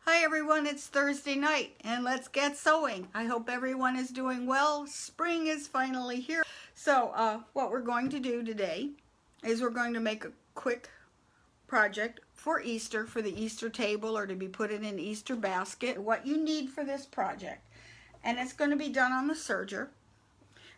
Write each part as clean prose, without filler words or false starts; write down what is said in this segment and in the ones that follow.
Hi everyone, it's Thursday night and let's get sewing. I hope everyone is doing well. Spring is finally here. So what we're going to do today is we're going to make a quick project for Easter, for the Easter table or to be put in an Easter basket. What you need for this project, and it's going to be done on the serger,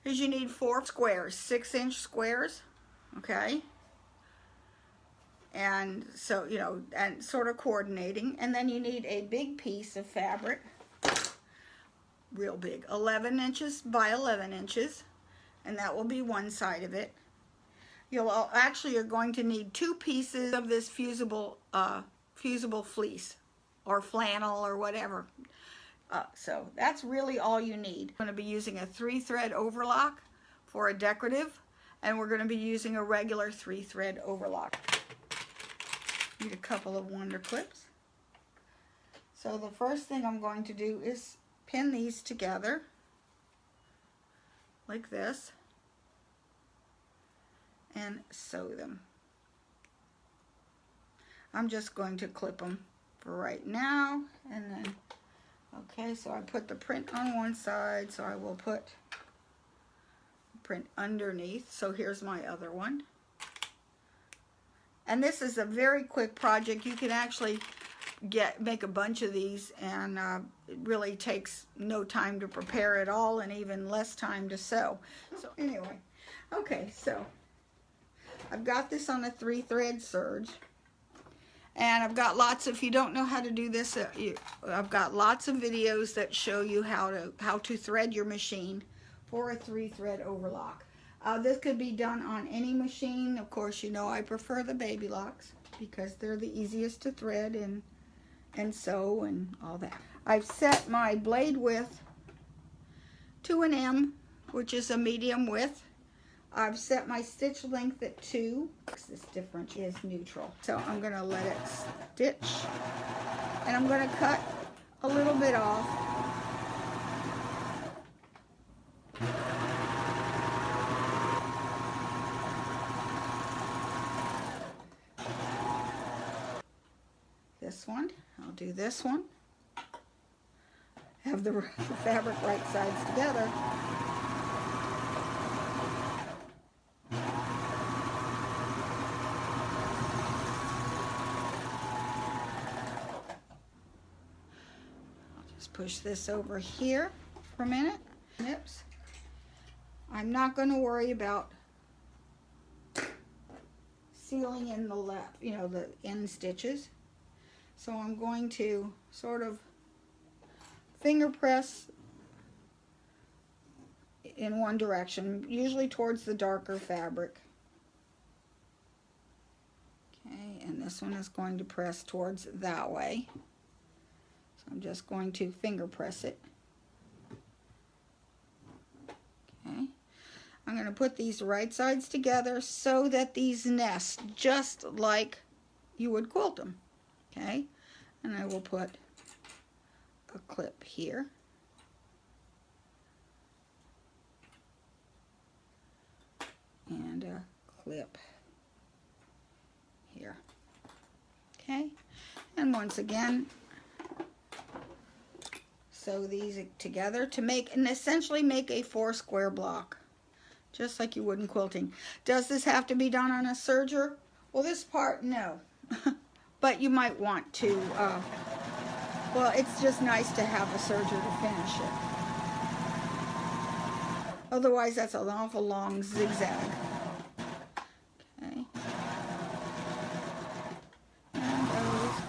is you need 4 squares, 6-inch squares, okay? And so, you know, and sort of coordinating. And then you need a big piece of fabric, real big, 11 inches by 11 inches, and that will be one side of it. You're going to need 2 pieces of this fusible fleece or flannel or whatever. So that's really all you need. I'm going to be using a 3-thread overlock for a decorative, and we're going to be using a regular 3-thread overlock. Need a couple of wonder clips. So the first thing I'm going to do is pin these together like this and sew them. I'm just going to clip them for right now, and then okay, so I put the print on one side, so I will put print underneath. So here's my other one. And this is a very quick project. You can actually make a bunch of these, and it really takes no time to prepare at all, and even less time to sew. So anyway, okay, so I've got this on a 3-thread serge, and I've got lots. If you don't know how to do this, I've got lots of videos that show you how to thread your machine for a 3-thread overlock. This could be done on any machine. Of course, you know I prefer the baby locks because they're the easiest to thread and sew and all that. I've set my blade width to an M, which is a medium width. I've set my stitch length at 2. This difference is neutral. So I'm going to let it stitch, and I'm going to cut a little bit off. This one, I'll do this one. Have the fabric right sides together. I'll just push this over here for a minute. Nips. I'm not going to worry about sealing in the left, you know, the end stitches. So I'm going to sort of finger press in one direction, usually towards the darker fabric. Okay, and this one is going to press towards that way. So I'm just going to finger press it. Okay, I'm going to put these right sides together so that these nest just like you would quilt them. Okay, and I will put a clip here. And a clip here. Okay, and once again, sew these together to make, and essentially make a 4-square block, just like you would in quilting. Does this have to be done on a serger? Well, this part, no. But you might want to, well, it's just nice to have a serger to finish it. Otherwise, that's an awful long zigzag. Okay. And those.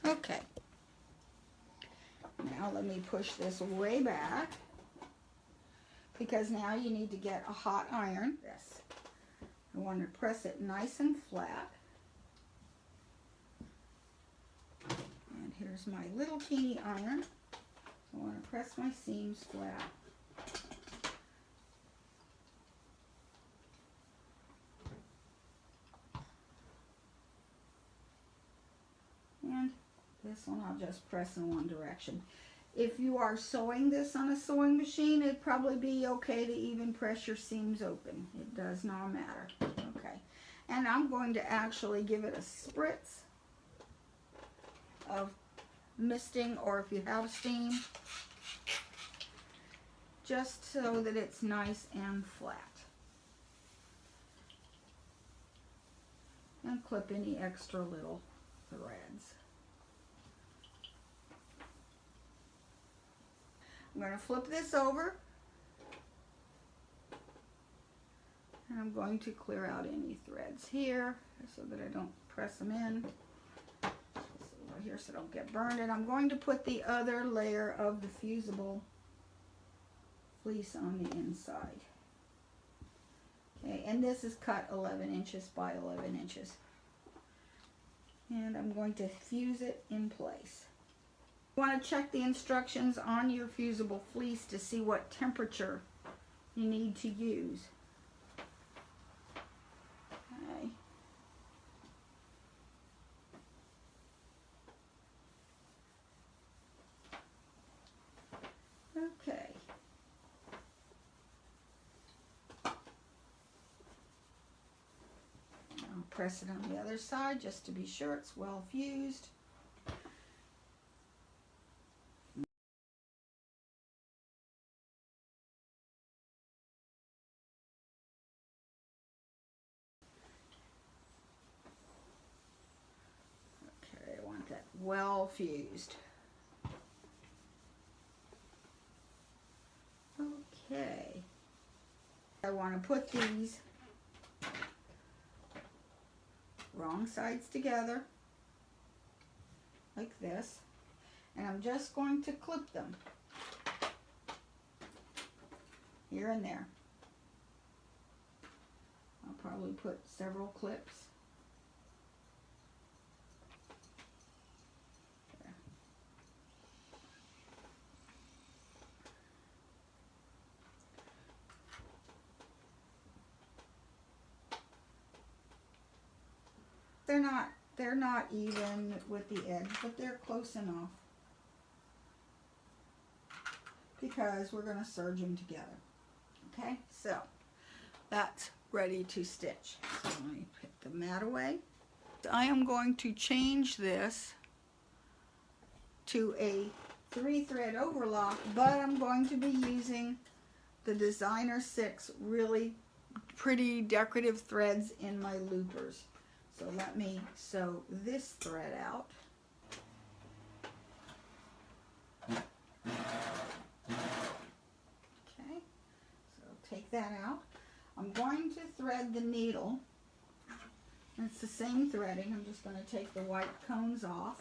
Okay. Now let me push this way back, because now you need to get a hot iron. This. I want to press it nice and flat. And here's my little teeny iron. So I want to press my seams flat. And this one I'll just press in one direction. If you are sewing this on a sewing machine, it'd probably be okay to even press your seams open. It does not matter. Okay. And I'm going to actually give it a spritz of misting, or if you have steam, just so that it's nice and flat. And clip any extra little threads. I'm going to flip this over, and I'm going to clear out any threads here so that I don't press them in. Over here so I don't get burned. And I'm going to put the other layer of the fusible fleece on the inside. Okay, and this is cut 11 inches by 11 inches. And I'm going to fuse it in place. You want to check the instructions on your fusible fleece to see what temperature you need to use. Okay. Okay. I'll press it on the other side just to be sure it's well fused. Okay, I want that well fused. Okay. I want to put these wrong sides together like this, and I'm just going to clip them here and there. I'll probably put several clips. There. They're not even with the edge, but they're close enough because we're going to serge them together. Okay, so that's ready to stitch. So let me put the mat away. I am going to change this to a 3-thread overlock, but I'm going to be using the Designer 6 really pretty decorative threads in my loopers. So let me sew this thread out. Okay, so take that out. I'm going to thread the needle. It's the same threading. I'm just going to take the white cones off.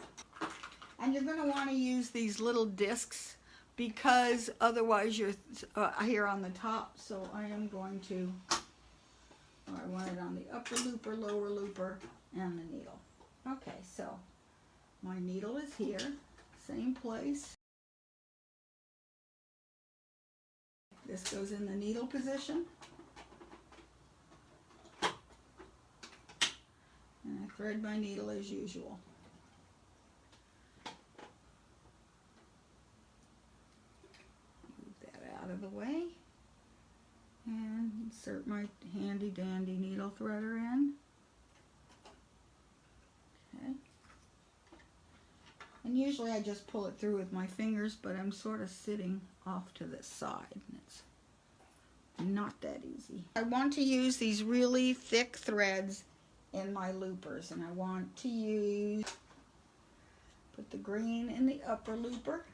And you're going to want to use these little discs because otherwise you're here on the top. So I am going to, I want it on the upper looper, lower looper, and the needle. Okay, so my needle is here, same place. This goes in the needle position. And I thread my needle as usual. Move that out of the way. And insert my handy dandy needle threader in. Okay. And usually I just pull it through with my fingers, but I'm sort of sitting off to the side, and it's not that easy. I want to use these really thick threads in my loopers, and I want to put the green in the upper looper.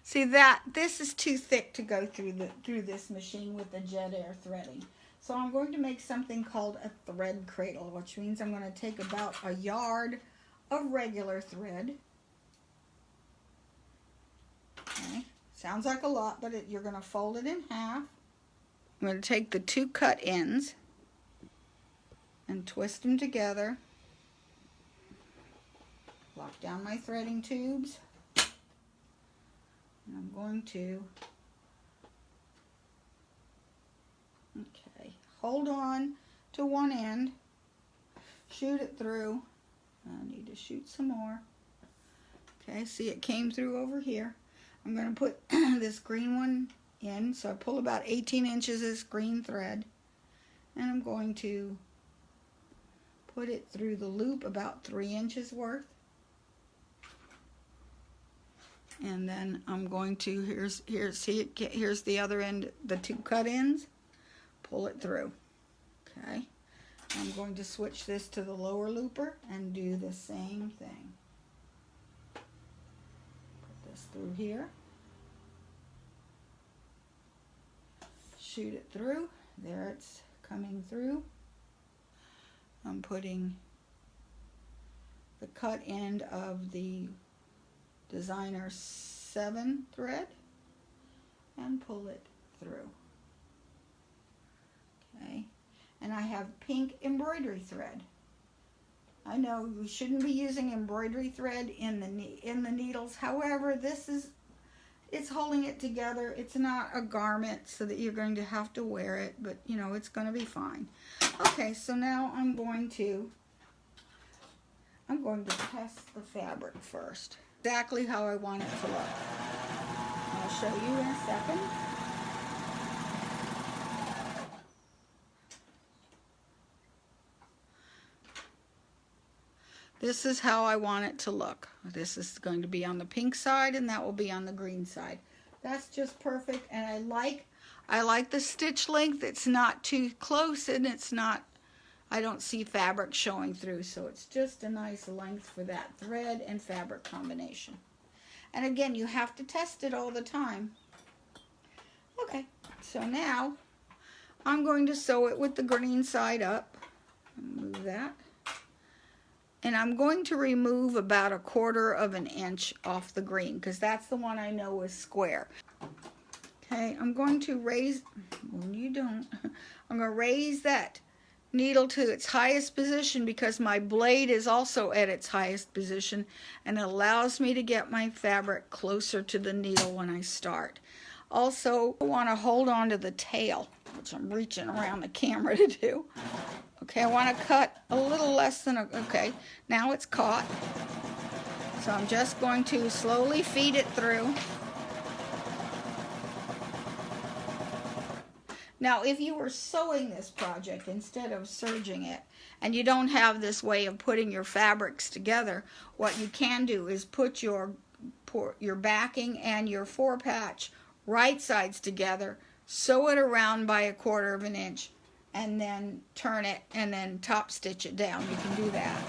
See that this is too thick to go through this machine with the jet air threading. So I'm going to make something called a thread cradle, which means I'm going to take about a yard of regular thread. Okay. Sounds like a lot, but you're going to fold it in half. I'm going to take the two cut ends and twist them together. Lock down my threading tubes. And I'm going to, okay, hold on to one end, shoot it through. I need to shoot some more. Okay, see it came through over here. I'm going to put this green one in. So I pull about 18 inches of this green thread, and I'm going to put it through the loop about 3 inches worth. And then I'm going to, here's the other end, the 2 cut ends, pull it through. Okay, I'm going to switch this to the lower looper and do the same thing. Put this through here, shoot it through, there it's coming through. I'm putting the cut end of the designer 7 thread and pull it through. Okay, and I have pink embroidery thread. I know we shouldn't be using embroidery thread in the needles. However, it's holding it together. It's not a garment so that you're going to have to wear it, but you know, it's going to be fine. Okay, so now I'm going to test the fabric first. Exactly how I want it to look. I'll show you in a second. This is how I want it to look. This is going to be on the pink side, and that will be on the green side. That's just perfect, and I like the stitch length. It's not too close, and I don't see fabric showing through, so it's just a nice length for that thread and fabric combination. And again, you have to test it all the time. Okay, so now I'm going to sew it with the green side up. Move that. And I'm going to remove about 1/4 inch off the green, because that's the one I know is square. Okay, I'm going to raise, when you don't, I'm going to raise that needle to its highest position because my blade is also at its highest position, and it allows me to get my fabric closer to the needle when I start. Also, I want to hold on to the tail, which I'm reaching around the camera to do. Okay, I want to cut a little less than okay, now it's caught. So I'm just going to slowly feed it through. Now, if you were sewing this project instead of serging it, and you don't have this way of putting your fabrics together, what you can do is put your backing and your forepatch right sides together, sew it around by 1/4 inch, and then turn it and then top stitch it down. You can do that.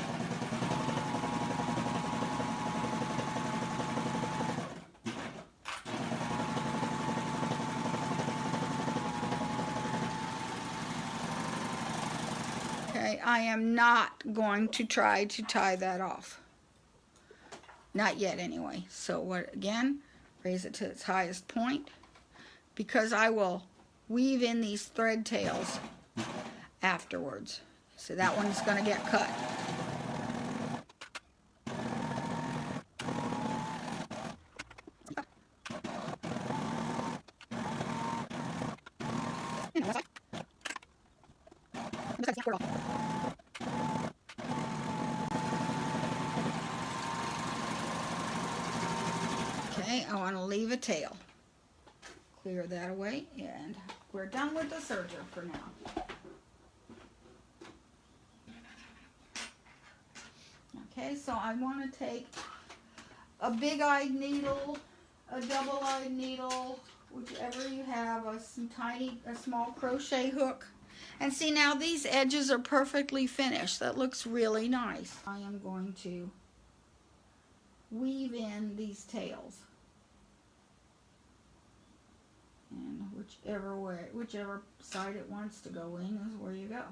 Okay, I am not going to try to tie that off. Not yet anyway. So what, again, raise it to its highest point, because I will weave in these thread tails afterwards. So that one's going to get cut. Okay, I want to leave a tail. Clear that away, and we're done with the serger for now. Okay, so I want to take a big-eyed needle, a double-eyed needle, whichever you have, a small crochet hook. And see, now these edges are perfectly finished. That looks really nice. I am going to weave in these tails. And whichever side it wants to go in is where you go.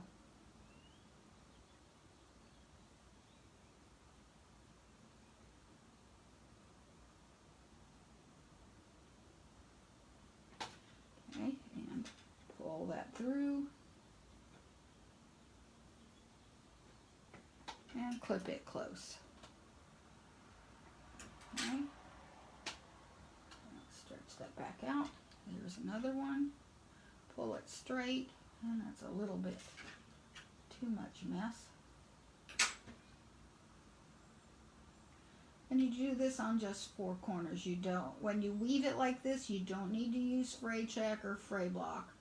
Okay, and pull that through. And clip it close. Okay. Let's stretch that back out. Here's another one. Pull it straight, and that's a little bit too much mess. And you do this on just 4 corners. You don't, when you weave it like this, you don't need to use fray check or fray block,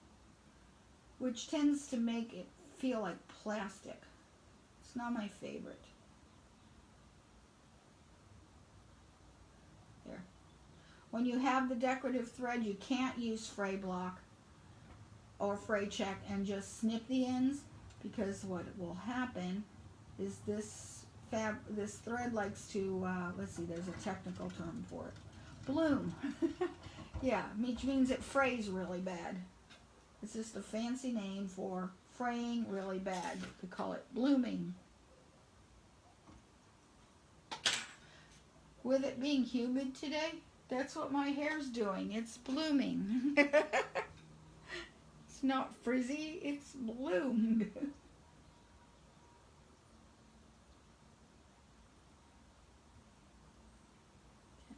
which tends to make it feel like plastic. It's not my favorite. There. When you have the decorative thread, you can't use fray block or fray check and just snip the ends, because what will happen is this thread likes to, let's see, there's a technical term for it. Bloom. Yeah, which means it frays really bad. It's just a fancy name for fraying really bad. We call it blooming. With it being humid today, that's what my hair's doing. It's blooming. It's not frizzy, it's bloomed.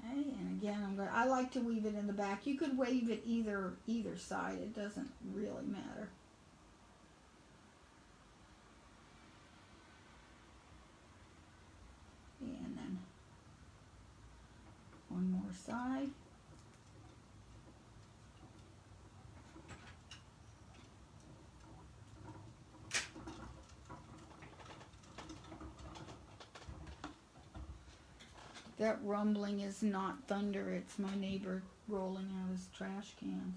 And again, I like to weave it in the back. You could weave it either side. It doesn't really matter. And then one more side. That rumbling is not thunder, it's my neighbor rolling out his trash cans.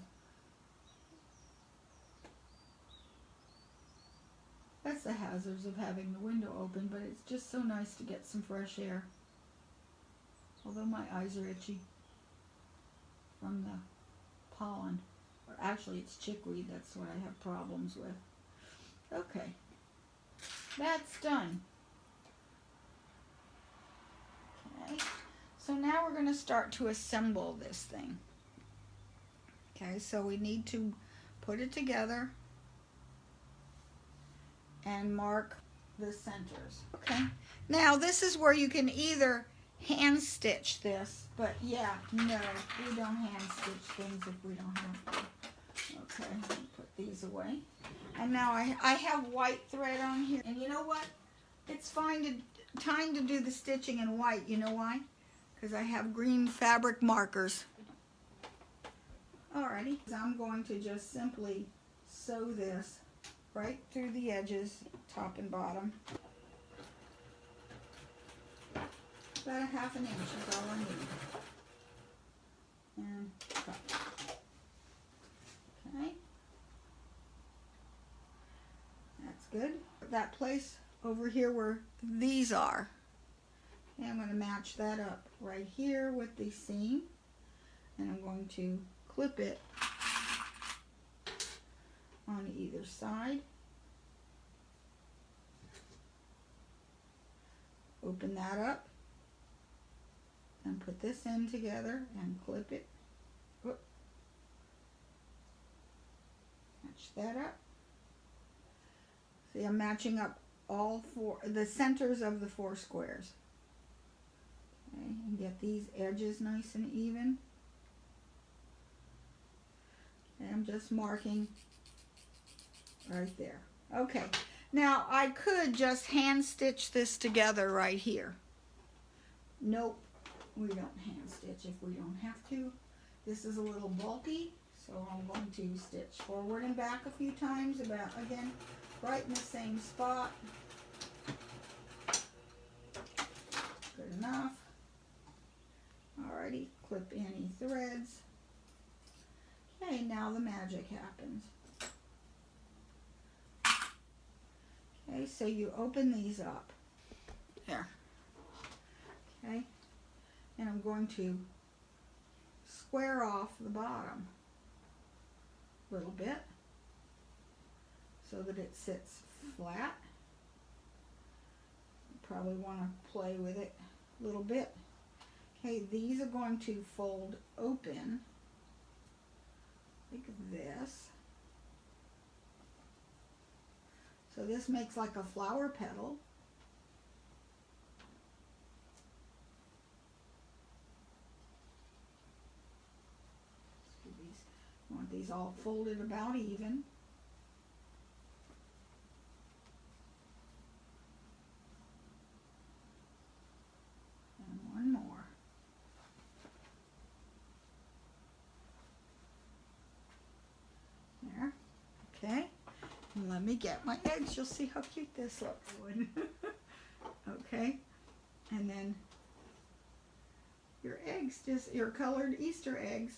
That's the hazards of having the window open, but it's just so nice to get some fresh air. Although my eyes are itchy from the pollen. Or actually it's chickweed, that's what I have problems with. Okay, that's done. Okay, so now we're going to start to assemble this thing. Okay, so we need to put it together and mark the centers. Okay, now this is where you can either hand stitch this, but yeah, no, we don't hand stitch things if we don't have to. Okay, let me put these away. And now I have white thread on here, and you know what? It's time to do the stitching in white. You know why? Because I have green fabric markers. Alrighty, I'm going to just simply sew this right through the edges, top and bottom. About a ½ inch is all I need. And cut. Okay. That's good. Put that place over here where these are. Okay, I'm going to match that up right here with the seam. And I'm going to clip it on either side. Open that up and put this end together and clip it. Whoop. Match that up. See, I'm matching up all the centers of the 4 squares. Okay, and get these edges nice and even. And I'm just marking right there. Okay, now I could just hand stitch this together right here. Nope, we don't hand stitch if we don't have to. This is a little bulky, so I'm going to stitch forward and back a few times, about, again, right in the same spot. Good enough. Alrighty, clip any threads. Okay, now the magic happens. Okay, so you open these up. There. Okay, and I'm going to square off the bottom a little bit so that it sits flat. You probably want to play with it a little bit. Okay, these are going to fold open like this. So this makes like a flower petal. I want these all folded about even. And one more. let me get my eggs. You'll see how cute this looks. Okay, and then your eggs, just your colored Easter eggs.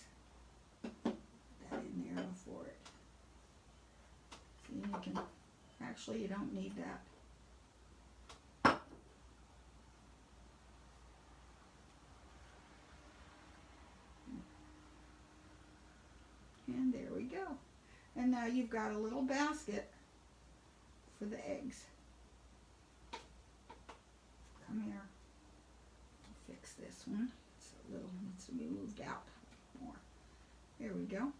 Put that in there before it. See, you can, actually you don't need that. And there we go. And now you've got a little basket for the eggs. Come here. I'll fix this one. It's a little, needs to be moved out more. There we go.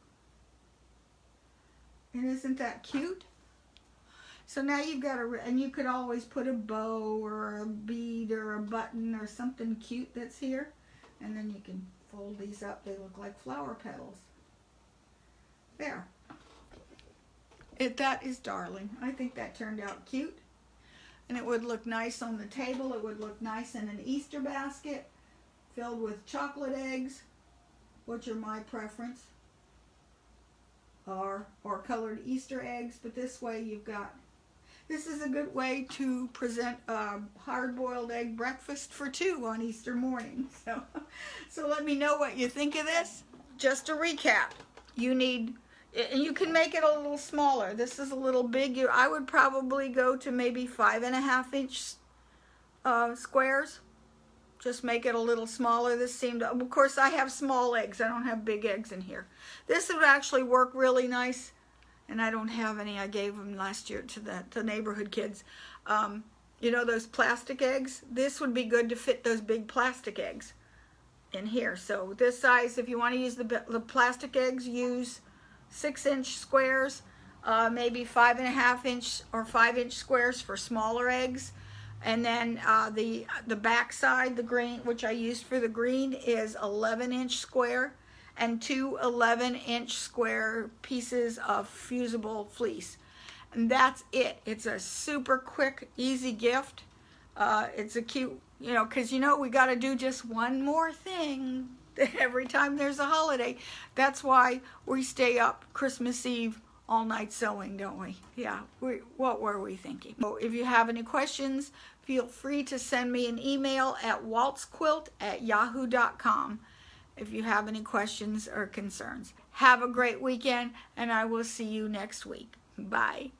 And isn't that cute? So now you've got and you could always put a bow or a bead or a button or something cute that's here. And then you can fold these up. They look like flower petals. There. That is darling. I think that turned out cute. And it would look nice on the table. It would look nice in an Easter basket filled with chocolate eggs, which are my preference, or colored Easter eggs. But this way you've got, this is a good way to present a hard-boiled egg breakfast for two on Easter morning. So let me know what you think of this. Just to recap, you need, and you can make it a little smaller. This is a little big. I would probably go to maybe 5.5-inch squares. Just make it a little smaller. This seemed, of course I have small eggs. I don't have big eggs in here. This would actually work really nice. And I don't have any. I gave them last year to the neighborhood kids. You know those plastic eggs? This would be good to fit those big plastic eggs in here. So this size, if you want to use the plastic eggs, use 6-inch squares, maybe 5.5-inch or 5-inch squares for smaller eggs. And then the back side, the green, which I used for the green, is 11-inch square, and 2 11-inch square pieces of fusible fleece. And that's it. It's a super quick, easy gift. It's a cute, because we got to do just one more thing every time there's a holiday. That's why we stay up Christmas Eve all night sewing, don't we? Yeah, what were we thinking? So if you have any questions, feel free to send me an email at waltzquilt@yahoo.com if you have any questions or concerns. Have a great weekend, and I will see you next week. Bye.